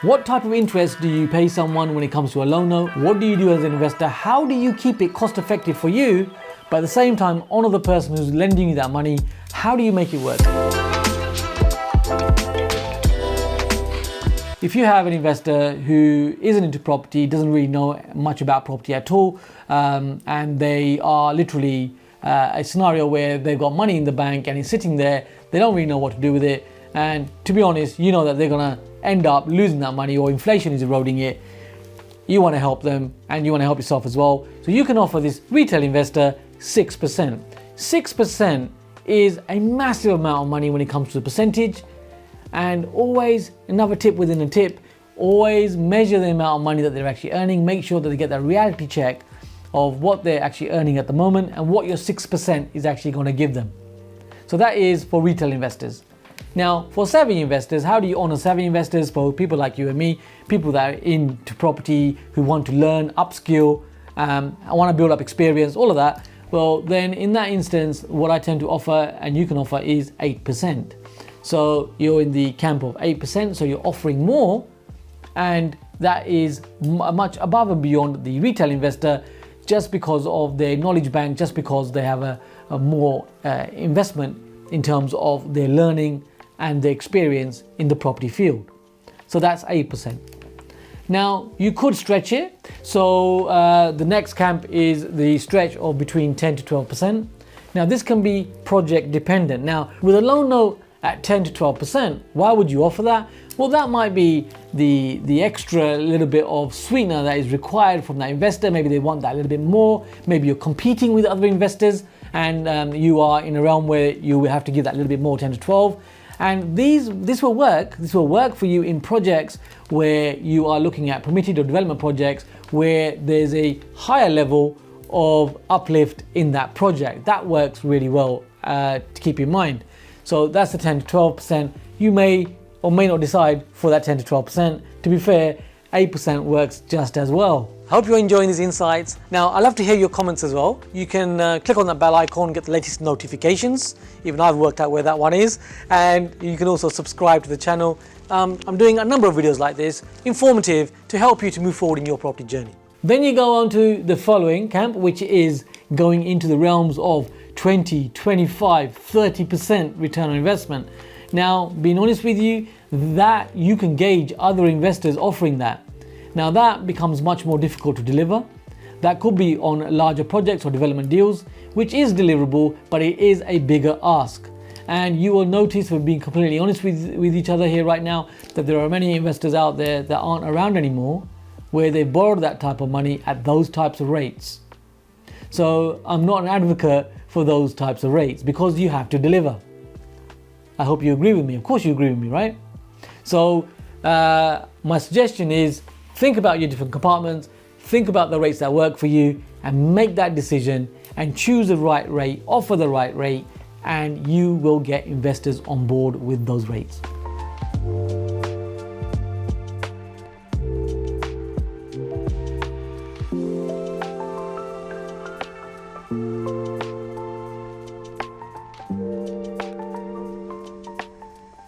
What type of interest do you pay someone when it comes to a loan note? What do you do as an investor? How do you keep it cost effective for you, but at the same time honor the person who's lending you that money? How do you make it work? If you have an investor who isn't into property, doesn't really know much about property at all, and they are literally a scenario where they've got money in the bank and it's sitting there, they don't really know what to do with it, and to be honest, you know that they're gonna end up losing that money or inflation is eroding it. You want to help them and you want to help yourself as well. So you can offer this retail investor 6%. 6% is a massive amount of money when it comes to the percentage. And always, another tip within a tip, always measure the amount of money that they're actually earning. Make sure that they get that reality check of what they're actually earning at the moment and what your 6% is actually going to give them. So that is for retail investors. Now, for savvy investors, how do you honor savvy investors? For people like you and me, people that are into property, who want to learn, upskill, want to build up experience, all of that. Well, then in that instance, what I tend to offer, and you can offer, is 8%. So you're in the camp of 8%, so you're offering more, and that is much above and beyond the retail investor, just because of their knowledge bank, just because they have a more investment in terms of their learning and their experience in the property field. So that's 8%. Now you could stretch it. So the next camp is the stretch of between 10 to 12%. Now this can be project dependent. Now with a loan note at 10 to 12%, why would you offer that? Well, that might be the extra little bit of sweetener that is required from that investor. Maybe they want that little bit more. Maybe you're competing with other investors and you are in a realm where you will have to give that little bit more, 10 to 12. And this will work. This will work for you in projects where you are looking at permitted or development projects where there's a higher level of uplift in that project. That works really well to keep in mind. So that's the 10 to 12%. You may or may not decide for that 10 to 12%. To be fair, 8% works just as well. I hope you're enjoying these insights. Now, I'd love to hear your comments as well. You can click on that bell icon, get the latest notifications. Even I've worked out where that one is. And you can also subscribe to the channel. I'm doing a number of videos like this, informative, to help you to move forward in your property journey. Then you go on to the following camp, which is going into the realms of 20, 25, 30% return on investment. Now, being honest with you, that you can gauge other investors offering that. Now that becomes much more difficult to deliver. That could be on larger projects or development deals, which is deliverable, but it is a bigger ask. And you will notice, we're being completely honest with each other here right now, that there are many investors out there that aren't around anymore, where they borrowed that type of money at those types of rates. So I'm not an advocate for those types of rates because you have to deliver. I hope you agree with me. Of course you agree with me, right? So my suggestion is, think about your different compartments, think about the rates that work for you, and make that decision and choose the right rate, offer the right rate, and you will get investors on board with those rates.